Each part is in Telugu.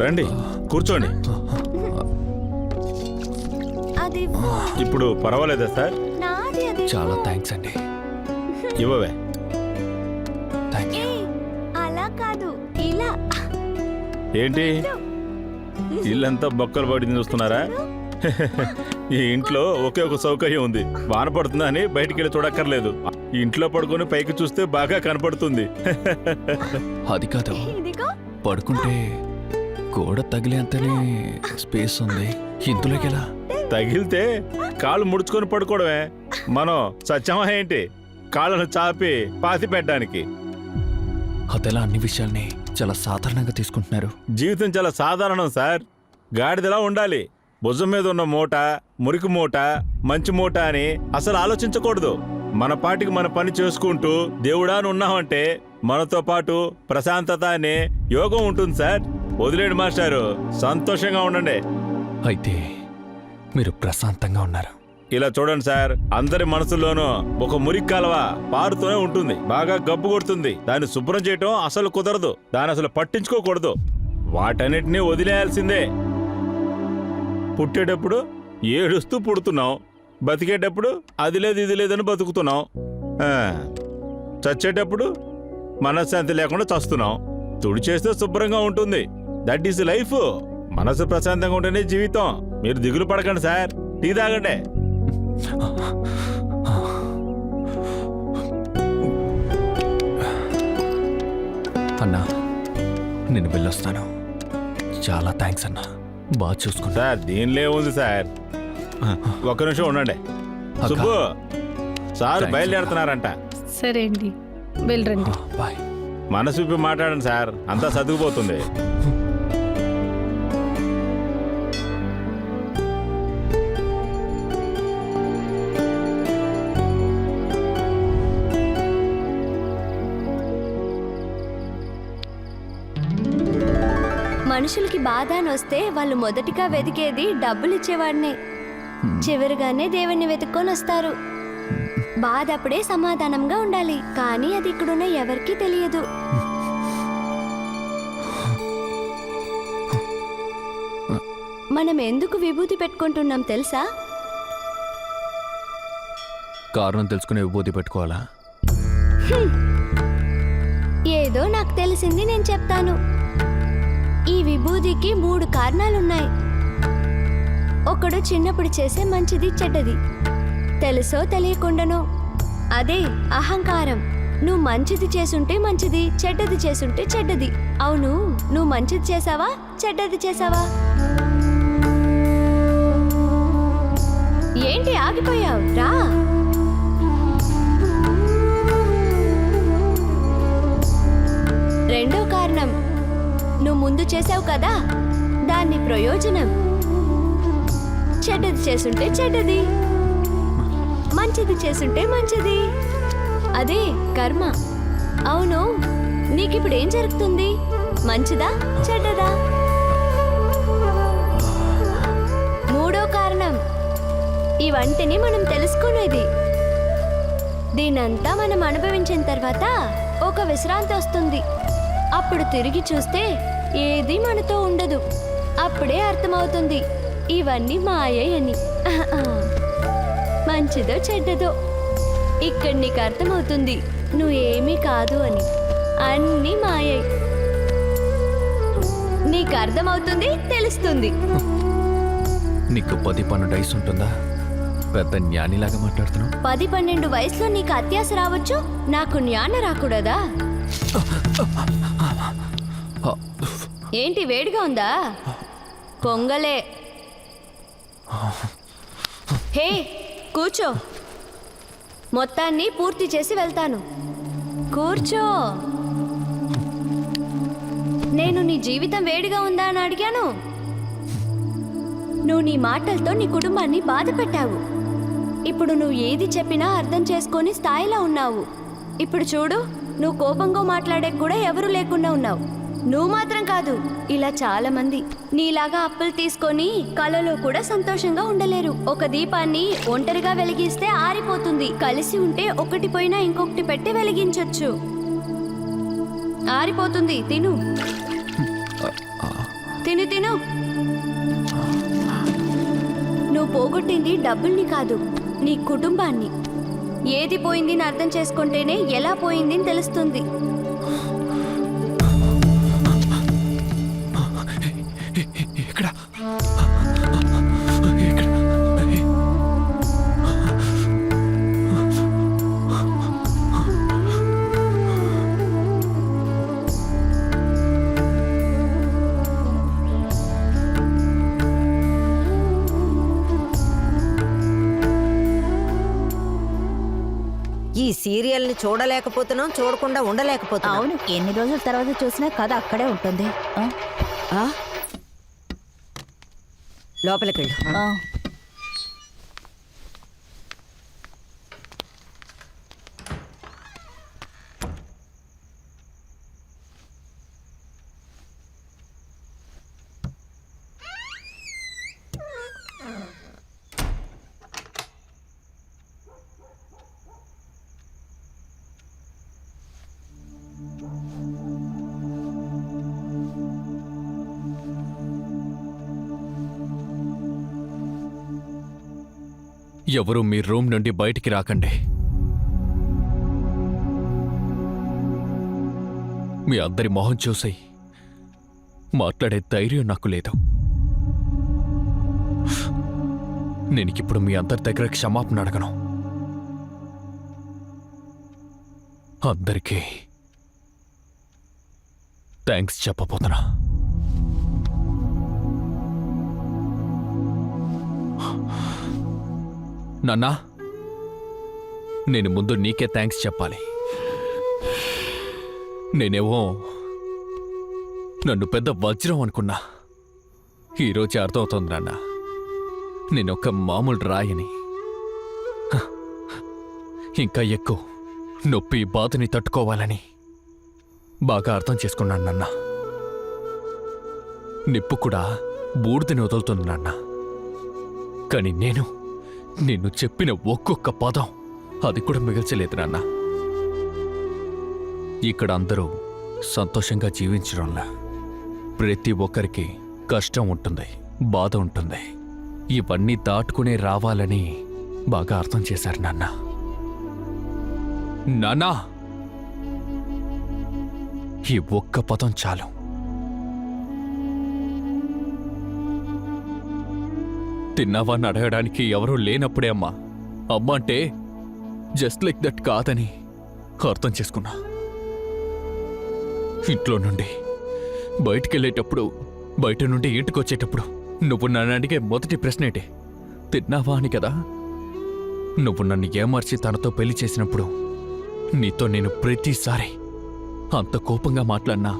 రండి, కూర్చోండి. ఇప్పుడు పర్వాలేదా సార్? చాలా థ్యాంక్స్ అండి. ఇవ్వవే. అలా కాదు, ఇలా. ఏంటి ఇల్లంతా బొక్కలు పడింది చూస్తున్నారా? ఈ ఇంట్లో ఒకే ఒక సౌకర్యం ఉంది, వాన పడుతుందా అని బయటికి వెళ్ళి చూడక్కర్లేదు. ఈ ఇంట్లో పడుకొని పైకి చూస్తే బాగా కనపడుతుంది. అది కాదు, పడుకుంటే గోడ తగిలేంతనే స్పేస్ ఉంది, ఇందులోకి ఎలా? తగిలితే కాళ్ళు ముడుచుకొని పడుకోవడమే. మనం సత్యమా ఏంటి కాళ్ళను చాపి పాతి పెట్టడానికి? అదెలా అన్ని విషయాల్ని చాలా సాధారణంగా తీసుకుంటున్నారు? జీవితం చాలా సాధారణం సార్. గాడిదలా ఉండాలి. భుజం మీద ఉన్న మూట మురికి మూట మంచి మూట అని అసలు ఆలోచించకూడదు. మన పాటికి మన పని చేసుకుంటూ దేవుడా అని ఉన్నామంటే మనతో పాటు ప్రశాంతత అనే యోగం ఉంటుంది సార్. వదిలేడు మాస్టారు, సంతోషంగా ఉండండి. అయితే మీరు ప్రశాంతంగా ఉన్నారు. ఇలా చూడండి సార్, అందరి మనసుల్లోనూ ఒక మురికి కాలువ పారుతూనే ఉంటుంది, బాగా గబ్బు కొడుతుంది. దాన్ని శుభ్రం చేయటం అసలు కుదరదు, దాన్ని అసలు పట్టించుకోకూడదు. వాటన్నిటినీ వదిలేయాల్సిందే. పుట్టేటప్పుడు ఏడుస్తూ పుడుతున్నాం, బతికేటప్పుడు అది లేదు ఇది లేదని బతుకుతున్నాం. చచ్చేటప్పుడు మనశ్శాంతి లేకుండా చస్తున్నాం. తుడిచేస్తే శుభ్రంగా ఉంటుంది. That is life. మనసు ప్రశాంతంగా ఉంటేనే జీవితం. మీరు దిగులు పడకండి సార్, టీ తాగండి. అన్నా, నేను వెళ్ళొస్తాను. చాలా థ్యాంక్స్ అన్నా, బాగా చూసుకుంటా. సార్ దీనిలో ఉంది సార్, ఒక్క నిమిషం ఉండండి. సుబ్బు సార్ బయలుదేరుతున్నారంట. సరే అండి, వెళ్ళరండి. బాయ్. మనసు విప్పి మాట్లాడండి సార్, అంతా చదువుపోతుంది. మనుషులకి బాధ అని వస్తే వాళ్ళు మొదటిగా వెతికేది డబ్బులు ఇచ్చేవాడినే. చివరిగానే దేవుణ్ణి వెతుక్కొని వస్తారు. బాధ అప్పుడే సమాధానంగా ఉండాలి, కానీ అది ఇక్కడున్న ఎవరికీ తెలియదు. మనం ఎందుకు విభూతి పెట్టుకుంటున్నాం తెలుసా? కారణం తెలుసుకునే విభూతి పెట్టుకోవాలా? ఏదో నాకు తెలిసింది నేను చెప్తాను. ఈ విభూతికి 3 కారణాలున్నాయి. ఒకడు చిన్నప్పుడు చేసే మంచిది చెడ్డది, తెలుసో తెలియకుండానో. అదే అహంకారం. నువ్వు మంచిది చేసుంటే మంచిది, చెడ్డది చేసుంటే చెడ్డది. అవును, నువ్వు మంచిది చేసావా చెడ్డది చేసావా? ఏంటి ఆగిపోయావు? రా. రెండో కారణం, నువ్వు ముందు చేసావు కదా, దాన్ని ప్రయోజనం. చెడ్డది చేసుంటే చెడ్డది, మంచిది చేసుంటే మంచిది. అదే కర్మ. అవును, నీకిప్పుడు ఏం జరుగుతుంది? మంచిదా చెడ్డదా? మూడో కారణం, ఇవంటిని మనం తెలుసుకునేది. దీనంతా మనం అనుభవించిన తర్వాత ఒక విశ్రాంతి వస్తుంది. అప్పుడు తిరిగి చూస్తే ఏది మనతో ఉండదు. అప్పుడే అర్థమవుతుంది ఇవన్నీ మాయే అని. మంచిదో చెడ్డదో ఇక్కడ నీకు అర్థమవుతుంది నువ్వేమీ కాదు అని. అన్నీ మాయే. నీకు అర్థమవుతుంది, తెలుస్తుంది. నీకు 10-12 వయసు ఉంటుందా? పెద్ద జ్ఞానిలాగా మాట్లాడుతున్నావు. 10-12 వయసులో నీకు అత్యాస రావచ్చు, నాకు జ్ఞానం రాకూడదా? ఏంటి వేడిగా ఉందా? పొంగలే. హే కూర్చో, మొత్తాన్ని పూర్తి చేసి వెళ్తాను. కూర్చో. నేను నీ జీవితం వేడిగా ఉందా అని అడిగాను. నువ్వు నీ మాటలతో నీ కుటుంబాన్ని బాధ పెట్టావు. ఇప్పుడు నువ్వు ఏది చెప్పినా అర్థం చేసుకొని స్థాయిలో ఉన్నావు. ఇప్పుడు చూడు, నువ్వు కోపంగా మాట్లాడే కూడా ఎవరు లేకుండా ఉన్నావు. నువ్వు మాత్రం కాదు, ఇలా చాలా మంది నీలాగా అప్పులు తీసుకొని కలలో కూడా సంతోషంగా ఉండలేరు. ఒక దీపాన్ని ఒంటరిగా వెలిగిస్తే ఆరిపోతుంది, కలిసి ఉంటే ఒకటి పోయినా ఇంకొకటి పెట్టి వెలిగించొచ్చు. ఆరిపోతుంది, తిను తిను తిను. నువ్వు పోగొట్టింది డబ్బుల్ని కాదు, నీ కుటుంబాన్ని. ఏది పోయింది అని అర్థం చేసుకుంటేనే ఎలా పోయింది అని తెలుస్తుంది. ఇక్కడ ఈ సీరియల్ని చూడలేకపోతున్నాం, చూడకుండా ఉండలేకపోతున్నాం. అవును, ఎన్ని రోజుల తర్వాత చూసినా కథ అక్కడే ఉంటుంది. ఆ? లోపలికి వెళ్ళు. ఎవరు మీ రూమ్ నుండి బయటికి రాకండి. మీ అందరి మొహం చూసి మాట్లాడే ధైర్యం నాకు లేదు. నేనిప్పుడు మీ అందరి దగ్గర క్షమాపణ అడగను. అందరికీ థ్యాంక్స్ చెప్పబోతున్నా. నాన్నా, నేను ముందు నీకే థ్యాంక్స్ చెప్పాలి. నేనేమో నన్ను పెద్ద వజ్రం అనుకున్నా. ఈరోజు అర్థమవుతోంది నాన్న, నేనొక మామూలు రాయని. ఇంకా ఎక్కువ నొప్పి బాధని తట్టుకోవాలని బాగా అర్థం చేసుకున్నాను నాన్న. నిప్పు కూడా బూడిదని వదులుతుంది నాన్న. కానీ నిన్ను చెప్పిన ఒక్కొక్క పదం అది కూడా మిగల్చలేదు నాన్న. ఇక్కడ అందరూ సంతోషంగా జీవించడంలా ప్రతి ఒక్కరికి కష్టం ఉంటుంది, బాధ ఉంటుంది. ఇవన్నీ దాటుకునే రావాలని బాగా అర్థం చేశారు నాన్న. నాన్నా, ఈ ఒక్క పదం చాలు. తిన్నావాన్ని అడగడానికి ఎవరూ లేనప్పుడే అమ్మా అమ్మ అంటే జస్ట్ లైక్ దట్ కాదని అర్థం చేసుకున్నా. ఇంట్లో నుండి బయటికెళ్ళేటప్పుడు, బయట నుండి ఇంటికొచ్చేటప్పుడు నువ్వు నన్ను అడిగే మొదటి ప్రశ్న ఏంటి? తిన్నావా అని కదా. నువ్వు నన్ను ఏమార్చి తనతో పెళ్లి చేసినప్పుడు నీతో నేను ప్రతిసారి అంత కోపంగా మాట్లాడినా,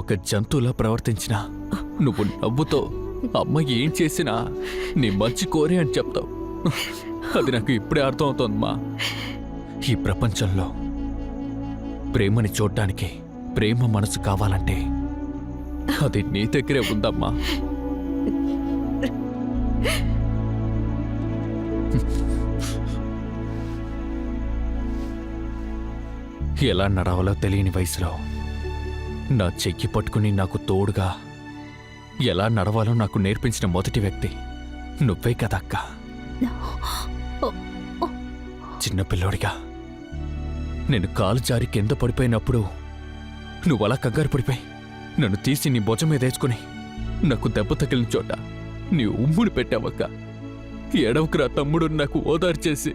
ఒక జంతువులా ప్రవర్తించినా, నువ్వు నవ్వుతో అమ్మ ఏం చేసినా నీ మంచి కోరే అని చెప్తావు. అది నాకు ఇప్పుడే అర్థమవుతోందమ్మా. ఈ ప్రపంచంలో ప్రేమని చూడ్డానికి ప్రేమ మనసు కావాలంటే అది నీ దగ్గరే ఉందమ్మా. ఎలా నడవాలో తెలియని వయసులో నా చెయ్యి పట్టుకుని నాకు తోడుగా ఎలా నడవాలో నాకు నేర్పించిన మొదటి వ్యక్తి నువ్వే కదా అక్క. చిన్నపిల్లోడిగా నేను కాలు జారి కింద పడిపోయినప్పుడు నువ్వలా కంగారు పడిపోయి నన్ను తీసి నీ భుజం మీద వేసుకుని నాకు దెబ్బ తగిలిన చోట నీ ఉమ్ముని పెట్టావక్క. ఎడవకురా తమ్ముడు నాకు ఓదార్చేసి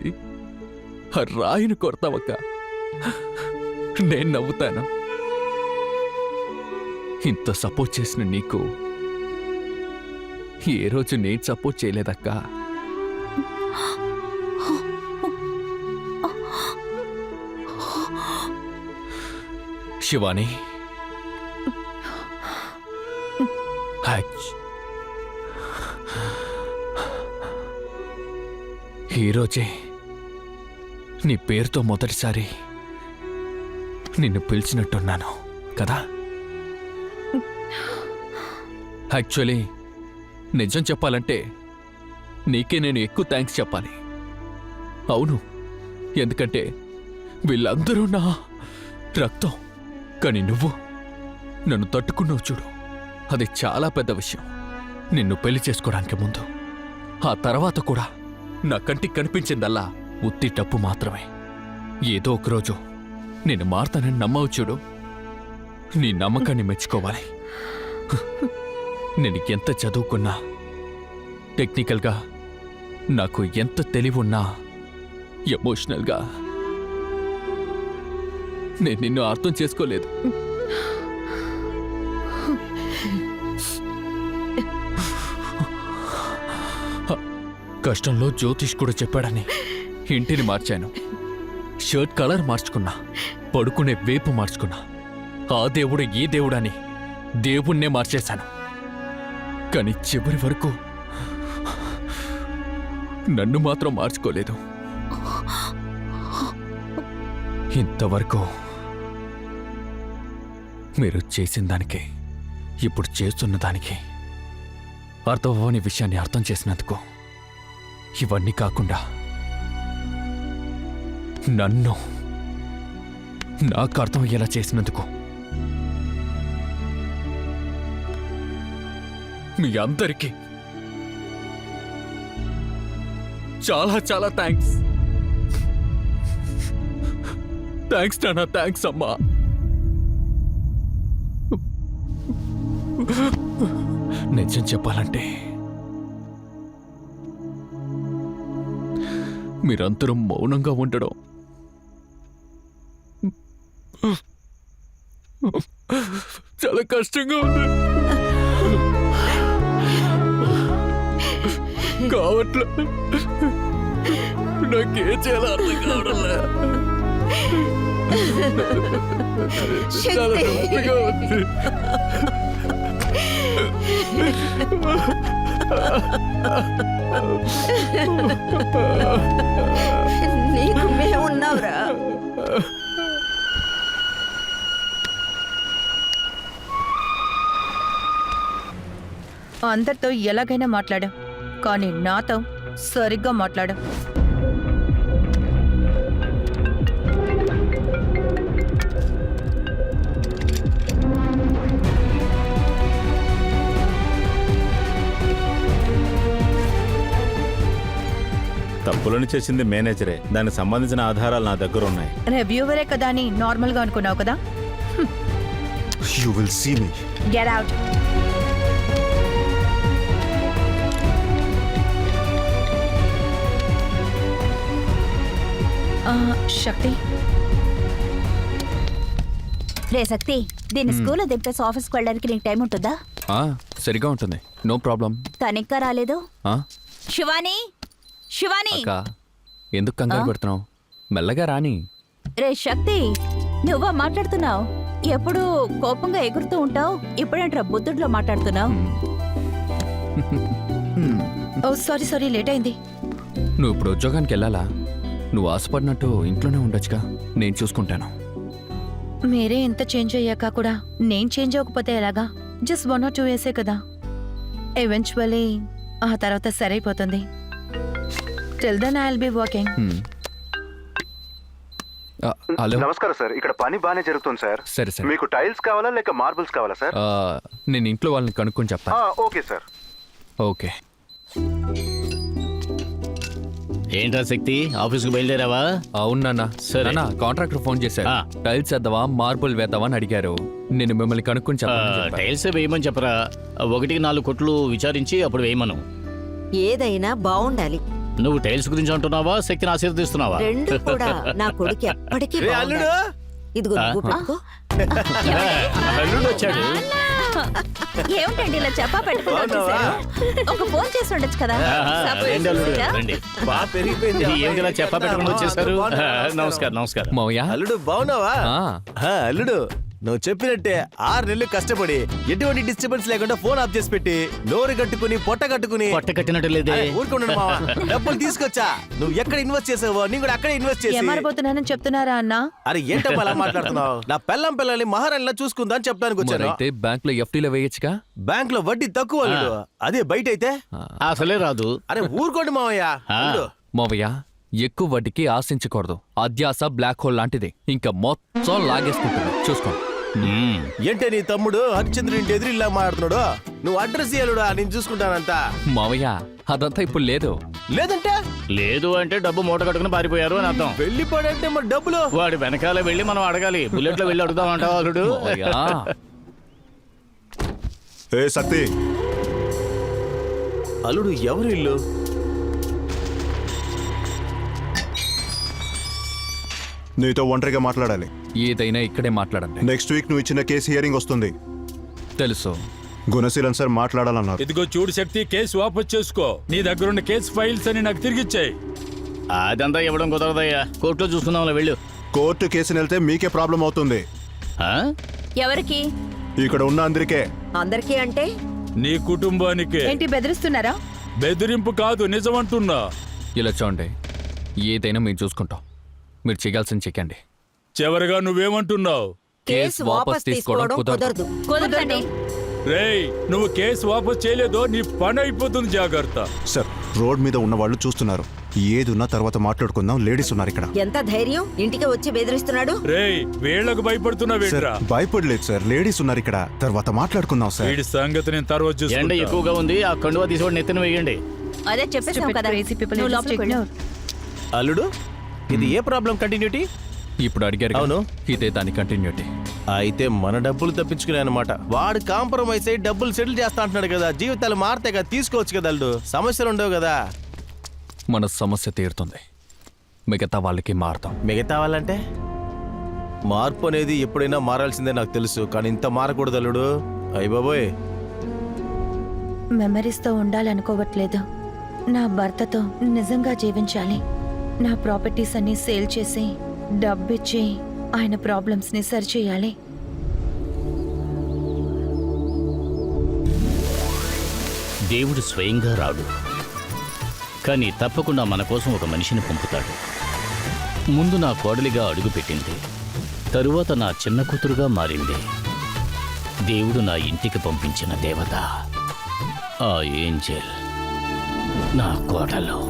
ఆ రాయిని కొడతావక్క. నేను నవ్వుతాను. ఇంత సపోర్ట్ చేసిన నీకు ఏ రోజు నేను సపోర్ట్ చేయలేదక్కా. శివాని, ఈరోజే నీ పేరుతో మొదటిసారి నిన్ను పిలిచినట్టున్నాను కదా. యాక్చువల్లీ నిజం చెప్పాలంటే నీకే నేను ఎక్కువ థ్యాంక్స్ చెప్పాలి. అవును, ఎందుకంటే వీళ్ళందరూ నా రక్తం. కానీ నువ్వు నన్ను తట్టుకున్నావు చూడు, అది చాలా పెద్ద విషయం. నిన్ను పెళ్లి చేసుకోవడానికి ముందు, ఆ తర్వాత కూడా నా కంటికి కనిపించిందల్లా ఉత్తి టప్పు మాత్రమే. ఏదో ఒకరోజు నేను మారతానని నమ్మవు చూడు, నీ నమ్మకాన్ని మెచ్చుకోవాలి. నేను ఎంత చదువుకున్నా, టెక్నికల్గా నాకు ఎంత తెలివున్నా, ఎమోషనల్గా నేను నిన్ను అర్థం చేసుకోలేదు. కష్టంలో జ్యోతిష్ కూడా చెప్పాడని ఇంటిని మార్చాను, షర్ట్ కలర్ మార్చుకున్నా, పడుకునే వేపు మార్చుకున్నా. ఆ దేవుడు ఈ దేవుడని దేవుణ్ణే మార్చేశాను. కానీ చివరి వరకు నన్ను మాత్రం మార్చుకోలేదు. ఇంతవరకు మీరు చేసిన దానికి, ఇప్పుడు చేస్తున్న దానికి అర్థం అవ్వని విషయాన్ని అర్థం చేసినందుకు, ఇవన్నీ కాకుండా నన్ను నాకు అర్థమయ్యేలా చేసినందుకు మీ అందరికీ చాలా చాలా థ్యాంక్స్. థ్యాంక్స్ నాన్న, థ్యాంక్స్ అమ్మా. నిజం చెప్పాలంటే మీరందరూ మౌనంగా ఉండడం చాలా కష్టంగా ఉంది. కావట్లే, నాకేం చేయాలో అర్థం కావడంలే. చాలా నొప్పిగా ఉంది. నీకు మేమున్నావురా. అందరితో ఎలాగైనా మాట్లాడాం, కానీ నాతో సరిగ్గా మాట్లాడాం. తప్పులను చేసింది మేనేజరే, దానికి సంబంధించిన ఆధారాలు నా దగ్గర ఉన్నాయి. రివ్యూవరే కదా అని నార్మల్గా అనుకున్నావు కదా. You will see me. Get out. Shakti, రే శక్తి, దీన్ని స్కూల్లో దింపేసి ఆఫీస్కి వెళ్ళడానికి నీకు టైం ఉంటుందా? సరిగా ఉంటుంది, నో ప్రాబ్లం. తను ఇంకా రాలేదు. శివాని, శివాని. అక్క, ఎందుకు కంగారు పెడుతున్నావు? మెల్లగా రాని. రే శక్తి, నువ్వా మాట్లాడుతున్నావు? ఎప్పుడు కోపంగా ఎగురుతూ ఉంటావు, ఇప్పుడేంట్రా బుద్ధుడిలో మాట్లాడుతున్నావు? ఓ సారీ సారీ, లేట్ అయింది. నువ్వు ఇప్పుడు ఉద్యోగానికి వెళ్ళాలా? నువ్వు ఆశపడినట్టు ఇంట్లోనే ఉండొచ్చుగా, నేను చూసుకుంటాను. మీరే ఎంత చేంజ్ అయ్యాక కూడా నేను చేంజ్ అవ్వకపోతే ఎలాగా? జస్ట్ 1 or 2 yearsే కదా. ఎవెన్చువల్లీ ఆ తర్వాత సరైపోతుంది. Till then I will be working. Hello, నమస్కారం సార్, ఇక్కడ పని బానే జరుగుతుంది సార్. సరే సరే. మీకు టైల్స్ కావాలా లేక మార్బుల్స్ కావాలా సార్? నేను ఇంట్లో వాళ్ళని కనుక్కొని చెప్తాను. Okay sir. ఓకే. ఏంట్రా శక్తి, ఆఫీస్కి బయలుదేరావా? అవును నాన్న. సరే. నాన్న, కాంట్రాక్టర్ ఫోన్ చేశారు. టైల్స్ వేద్దావా మార్బుల్ వేద్దావా అని అడిగారు. నేను మిమ్మల్ని కనుక్కొని చెప్పాను. టైల్స్ వేయమని చెప్పరా, 1-4 కొట్లు విచారించి అప్పుడు వేయమను. ఏదైనా బాగుండాలి. నువ్వు టైల్స్ గురించి అంటున్నావా, శక్తిని ఆశీర్వదిస్తున్నావా? రెండు కూడా. నా కొడుకు ఎప్పటికీ బాగుండాలి. ఇదిగో నువ్వు పెట్టుకో. అల్లుడు వచ్చాడు. ఏమిటండి ఇలా చెప్పా పెట్టుకుని వచ్చేసారు? ఒక ఫోన్ చేసి ఉండొచ్చు కదా. రండి అల్లుడు, రండి. బాగా పెరిగిపోయింది. ఏమిటిలా చెప్పా పెట్టుకుని వచ్చేసారు? నమస్కారం నమస్కారం. మౌయా, అల్లుడు బాగున్నావా? అల్లుడు నువ్వు చెప్పినట్టే 6 నెలలు కష్టపడి ఎటువంటి డిస్టర్బెన్స్ లేకుండా ఫోన్ ఆఫ్ చేసి పెట్టి నోరు కట్టుకుని పొట్ట కట్టుకుని పట్ట కట్టినట్టు లేదే ఊరుకుండు మావా డబ్బులు తీసుకొచ్చా నువ్వు ఎక్కడ ఇన్వెస్ట్ చేసావో నీ కూడా అక్కడే ఇన్వెస్ట్ చేసి ఏమారబోతున్నానని చెప్తున్నారా అన్నా? అరే ఏంటమ్మా అలా మాట్లాడుతున్నావు నా పిల్లల్ని మహారాణిలా చూసుకుందా అని చెప్పడానికి వచ్చాను మరైతే బ్యాంక్ లో ఎఫ్డీలో వేయొచ్చుగా. బ్యాంక్ లో వడ్డీ తక్కువ అల్లుడు. అదే బయట అయితే అసలే రాదు. అరే ఊరుకోండి మావయ్య ఉండు. మావయ్య ఎక్కువ వడ్డీకి ఆశించకూడదు. అధ్యాస బ్లాక్ హోల్ లాంటిది, ఇంకా మొత్తం లాగేసుకుంటుంది. చూసుకో. ఏంటే నీ తమ్ముడు హరిచంద్రుడి ఇంటి ఎదురు ఇలా మాట్లాడుతున్నాడు. నువ్వు అడ్రస్ ఇయ్యాలుడా, నేను చూసుకుంటానంతా. మావయ్య అదంతా ఇప్పుడు లేదు. లేదంటే లేదు అంటే డబ్బు మూట కట్టుకుని పారిపోయారు అని అర్థం. వెళ్ళిపోడంటే మరి డబ్బులు వాడి వెనకాల వెళ్ళి మనం అడగాలి. బుల్లెట్ లో వెళ్ళి అడుగుదాం అంటావా అల్లుడు? మావయ్య, ఏ సత్తి, అల్లుడు ఎవరు ఇల్లు? నీతో ఒంటరిగా మాట్లాడాలి. ఏదైనా ఇక్కడే మాట్లాడండి. నెక్స్ట్ వీక్ నువ్వు ఇచ్చిన కేసు హియరింగ్ వస్తుంది. తెలుసు. గుణశీలన్ సార్ మాట్లాడాలన్నారు. ఇదిగో చూడు శక్తి, కేసు వాపస్ చేసుకో. నీ దగ్గరున్న కేసు ఫైల్స్ అని నాకు తిరిగిచ్చాయి. అదంతా ఇవ్వడం కుదరదయ్యా. కోర్టులో చూసుకుందాం వెళ్ళు. కోర్టు కేసుని వెళ్తే మీకే ప్రాబ్లం అవుతుంది. ఆ? ఎవరికి? ఇక్కడ ఉన్న అందరికే. అందరికీ అంటే నీ కుటుంబానికి. ఏంటి బెదిరిస్తున్నారా? బెదిరింపు కాదు, నిజమంటున్నా. ఇలా చూడండి, ఏదైనా మేము చూసుకుంటాం. మీరు చేయాల్సింది చెక్కండి. చివరిగా నువ్వేమంటున్నావు? కేసు వాపస్ తీసుకోవడం కుదరదు. కుదరదండి. రేయ్, నువ్వు కేసు వాపస్ చేయలేదో నీ పని అయిపోతుంది. జాగ్రత్త. సార్, రోడ్ మీద ఉన్న వాళ్ళు చూస్తున్నారు. ఏదున్నా తర్వాత మాట్లాడుకుందాం. లేడీస్ ఉన్నారు ఇక్కడ. ఎంత ధైర్యం ఇంటికి వచ్చి బెదిరిస్తున్నాడు. రేయ్, వీళ్ళకు భయపడుతున్నా సార్, వీడ్రా. భయపడలేదు సార్. లేడీస్ ఉన్నారు ఇక్కడ. తర్వాత మాట్లాడుకుందాం సార్. వీడి సంగతి నేను తర్వాత ఎండ చూసుకుంటా. ఎక్కువగా ఉంది. ఆ కండువా తీసుకోండి, నెత్తిన వేయండి. అదే చెప్పేసాం Stupid కదా. crazy people, నువ్వు just లోపలికి వెళ్ళు. ignore. అల్లుడు ఇది ఏ ప్రాబ్లం కంటిన్యూటీ? ఇప్పుడు అడిగారు కదా, అవును. ఇదే దాని కంటిన్యూటీ. అయితే మన డబ్బులు తప్పించుకునే అనమాట. వాడు కాంప్రమైజ్ అయ్యి డబ్బులు సెటిల్ చేస్తా అంటున్నాడు కదా. జీవితాలు మారితే కదా తీసుకోవచ్చు కదా అల్లుడు. సమస్యలు ఉండవు కదా. మన సమస్య తీరుతుంది, మిగతా వాళ్ళకి మారుతాం. మిగతా వాళ్ళంటే మార్పు అనేది ఎప్పుడైనా మారాల్సిందే నాకు తెలుసు. కానీ ఇంత మారకూడదు అల్లుడు. అయ్య బాబోయ్. మెమరీస్తో ఉండాలనుకోవట్లేదు. నా భర్తతో నిజంగా జీవించాలి. నా ప్రాపర్టీస్ అన్ని సేల్ చేసి డబ్బిచ్చి ఆయన ప్రాబ్లమ్స్ని సరిచేయాలి. దేవుడు స్వయంగా రాడు, కానీ తప్పకుండా మన కోసం ఒక మనిషిని పంపుతాడు. ముందు నా కోడలిగా అడుగుపెట్టింది, తరువాత నా చిన్న కూతురుగా మారింది. దేవుడు నా ఇంటికి పంపించిన దేవత, ఆ ఏంజెల్ నా కోడలు.